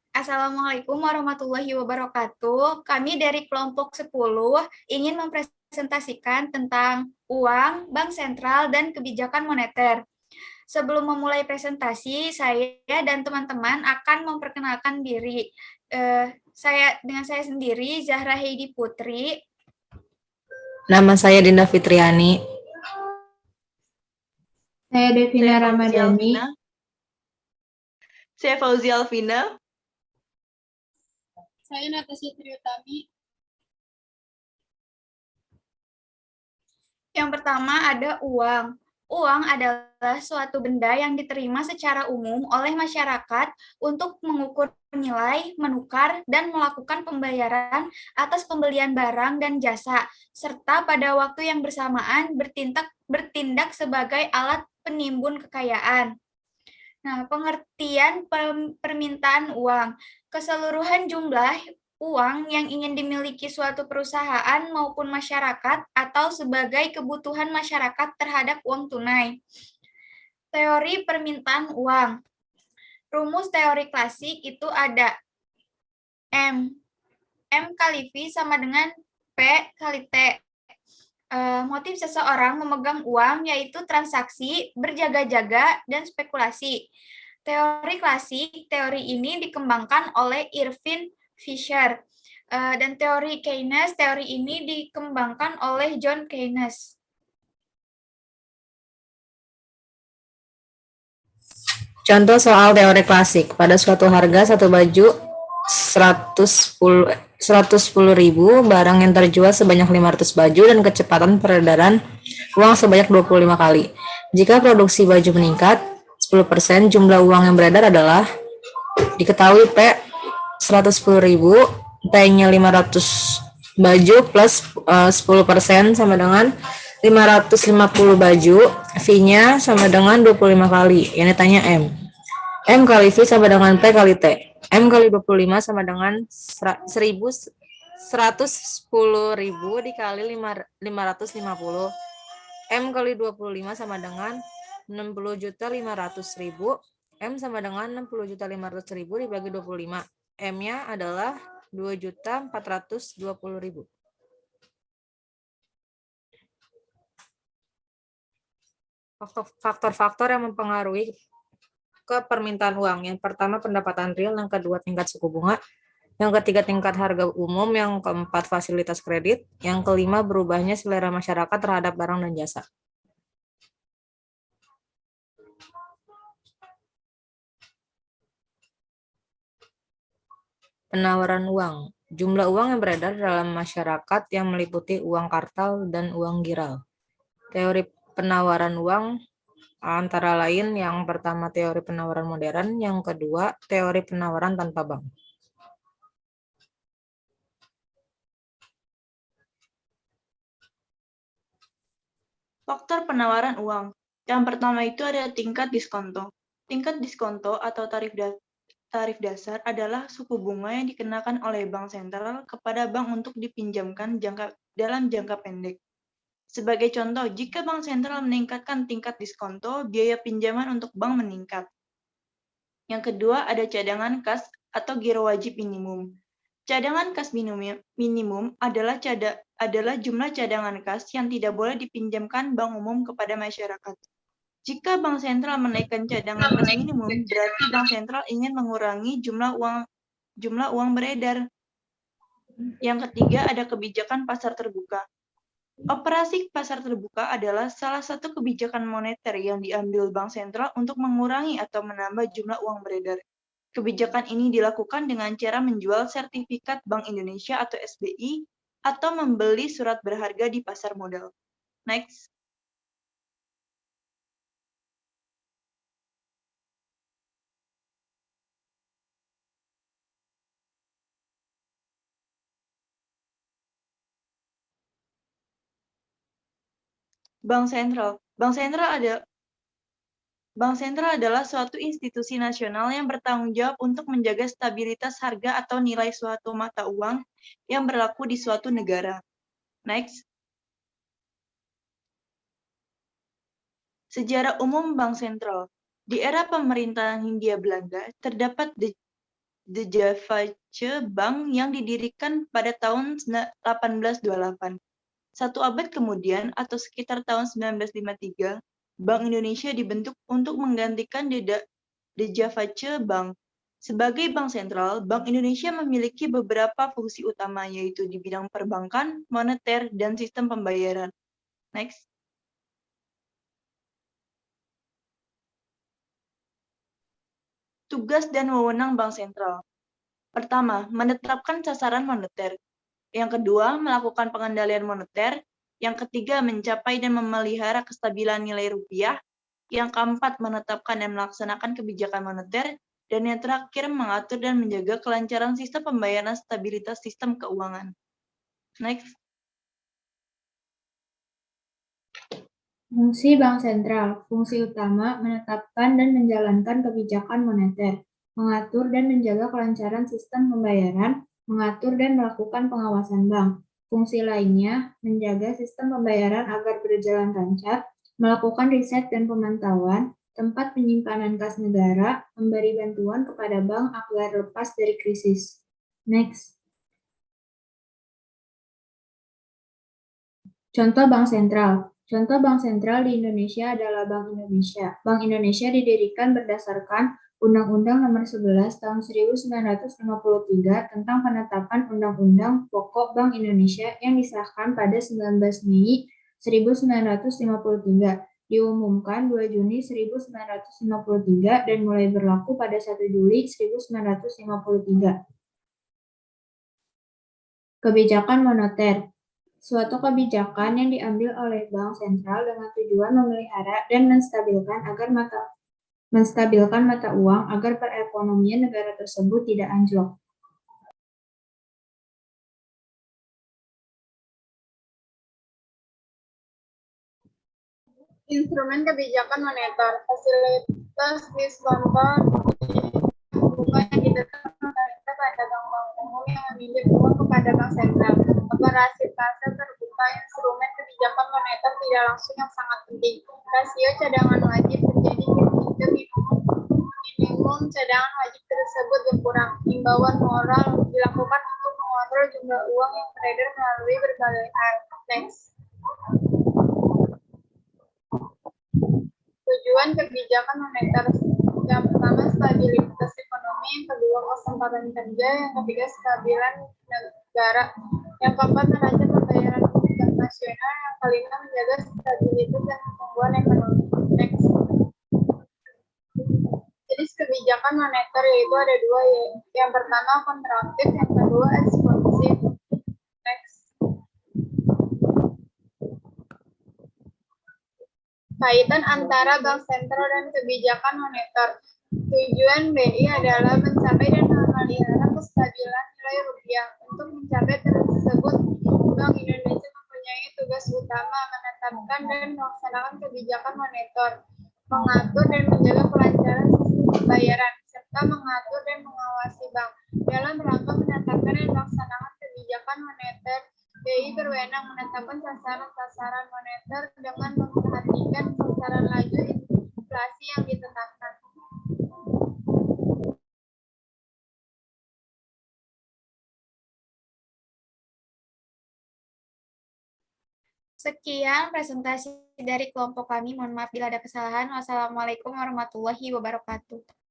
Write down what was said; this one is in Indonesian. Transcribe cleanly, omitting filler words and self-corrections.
Assalamualaikum warahmatullahi wabarakatuh. Kami dari kelompok 10 ingin mempresentasikan tentang uang, bank sentral, dan kebijakan moneter. Sebelum memulai presentasi, saya dan teman-teman akan memperkenalkan diri. Saya sendiri, Zahra Heidi Putri. Nama saya Dinda Fitriani. Saya Devina Ramadhani. Saya Fauzi Alvina. Saya Natasha Triutami. Yang pertama ada uang. Uang adalah suatu benda yang diterima secara umum oleh masyarakat untuk mengukur nilai, menukar, dan melakukan pembayaran atas pembelian barang dan jasa, serta pada waktu yang bersamaan bertindak sebagai alat penimbun kekayaan. Nah, pengertian permintaan uang. Keseluruhan jumlah uang yang ingin dimiliki suatu perusahaan maupun masyarakat atau sebagai kebutuhan masyarakat terhadap uang tunai. Teori permintaan uang. Rumus teori klasik itu ada M. M kali V sama dengan P kali T. Motif seseorang memegang uang yaitu transaksi, berjaga-jaga, dan spekulasi. Teori klasik, teori ini dikembangkan oleh Irving Fisher. Dan teori Keynes, teori ini dikembangkan oleh John Keynes. Contoh soal teori klasik. Pada suatu harga satu baju 110.000, barang yang terjual sebanyak 500 baju dan kecepatan peredaran uang sebanyak 25 kali. Jika produksi baju meningkat 10%, jumlah uang yang beredar adalah diketahui P 110.000, P-nya 500 baju plus 10% sama dengan 550 baju, V-nya sama dengan 25 kali. Yang ditanya M. M kali V sama dengan P kali T. M kali 25 sama dengan 110.000 dikali 550. M kali 25 sama dengan 60.500.000. M sama dengan 60.500.000 dibagi 25. M-nya adalah 2.420.000. Faktor-faktor yang mempengaruhi ke permintaan uang. Yang pertama pendapatan real, yang kedua tingkat suku bunga, yang ketiga tingkat harga umum, yang keempat fasilitas kredit, yang kelima berubahnya selera masyarakat terhadap barang dan jasa. Penawaran uang. Jumlah uang yang beredar dalam masyarakat yang meliputi uang kartal dan uang giral. Teori penawaran uang antara lain yang pertama teori penawaran modern, yang kedua teori penawaran tanpa bank. Faktor penawaran uang. Yang pertama itu ada tingkat diskonto. Tingkat diskonto atau tarif dasar adalah suku bunga yang dikenakan oleh bank sentral kepada bank untuk dipinjamkan dalam jangka pendek. Sebagai contoh, jika bank sentral meningkatkan tingkat diskonto, biaya pinjaman untuk bank meningkat. Yang kedua ada cadangan kas atau giro wajib minimum. Cadangan kas minimum adalah jumlah cadangan kas yang tidak boleh dipinjamkan bank umum kepada masyarakat. Jika bank sentral menaikkan cadangan kas minimum, berarti bank sentral ingin mengurangi jumlah uang beredar. Yang ketiga ada kebijakan pasar terbuka. Operasi pasar terbuka adalah salah satu kebijakan moneter yang diambil bank sentral untuk mengurangi atau menambah jumlah uang beredar. Kebijakan ini dilakukan dengan cara menjual sertifikat Bank Indonesia atau SBI atau membeli surat berharga di pasar modal. Next. Bank sentral. Bank sentral adalah suatu institusi nasional yang bertanggung jawab untuk menjaga stabilitas harga atau nilai suatu mata uang yang berlaku di suatu negara. Next. Sejarah umum bank sentral. Di era pemerintahan Hindia Belanda, terdapat Deutsche Bank yang didirikan pada tahun 1828. Satu abad kemudian, atau sekitar tahun 1953, Bank Indonesia dibentuk untuk menggantikan Deutsche Bank. Sebagai bank sentral, Bank Indonesia memiliki beberapa fungsi utama, yaitu di bidang perbankan, moneter, dan sistem pembayaran. Next. Tugas dan wewenang Bank Sentral. Pertama, menetapkan sasaran moneter. Yang kedua, melakukan pengendalian moneter. Yang ketiga, mencapai dan memelihara kestabilan nilai rupiah. Yang keempat, menetapkan dan melaksanakan kebijakan moneter. Dan yang terakhir, mengatur dan menjaga kelancaran sistem pembayaran stabilitas sistem keuangan. Next. Fungsi Bank Sentral. Fungsi utama menetapkan dan menjalankan kebijakan moneter, mengatur dan menjaga kelancaran sistem pembayaran, mengatur dan melakukan pengawasan bank. Fungsi lainnya menjaga sistem pembayaran agar berjalan lancar, melakukan riset dan pemantauan, tempat penyimpanan kas negara, memberi bantuan kepada bank agar lepas dari krisis. Next. Contoh Bank Sentral. Contoh bank sentral di Indonesia adalah Bank Indonesia. Bank Indonesia didirikan berdasarkan Undang-Undang Nomor 11 Tahun 1953 tentang penetapan Undang-Undang Pokok Bank Indonesia yang disahkan pada 19 Mei 1953, diumumkan 2 Juni 1953 dan mulai berlaku pada 1 Juli 1953. Kebijakan moneter. Suatu kebijakan yang diambil oleh bank sentral dengan tujuan memelihara dan menstabilkan mata uang agar perekonomian negara tersebut tidak anjlok. Instrumen kebijakan moneter, fasilitas diskon bunga yang ditetapkan pemerintah pada bank-bank umum yang meminjam uang kepada bank sentral. Operasi pasar terbuka instrumen kebijakan moneter tidak langsung yang sangat penting. Rasio cadangan wajib terjadi ketika minimum cadangan wajib tersebut berkurang. Himbauan moral dilakukan untuk mengontrol jumlah uang yang beredar melalui berbagai hal. Next. Tujuan kebijakan moneter. Yang pertama, stabilitas ekonomi. Yang kedua, kesempatan kerja. Yang ketiga, kestabilan negara. Yang keempat, neraca pembayaran nasional. Yang kelima, menjaga stabilitas dan pertumbuhan ekonomi. Next. Jenis kebijakan moneter yaitu ada dua, yang pertama kontraktif, yang kedua ekspansif. Next. Kaitan antara bank sentral dan kebijakan moneter. Tujuan BI adalah mencapai dan memelihara kestabilan nilai rupiah. Untuk mencapai tersebut, Bank Indonesia mempunyai tugas utama menetapkan dan melaksanakan kebijakan moneter, mengatur dan menjaga kelancaran sistem pembayaran, serta mengatur dan mengawasi bank. Dalam rangka menetapkan dan melaksanakan kebijakan moneter, BI berwenang menetapkan sasaran-sasaran moneter dengan memperhatikan sasaran laju inflasi yang ditetapkan. Sekian presentasi dari kelompok kami. Mohon maaf bila ada kesalahan. Wassalamualaikum warahmatullahi wabarakatuh.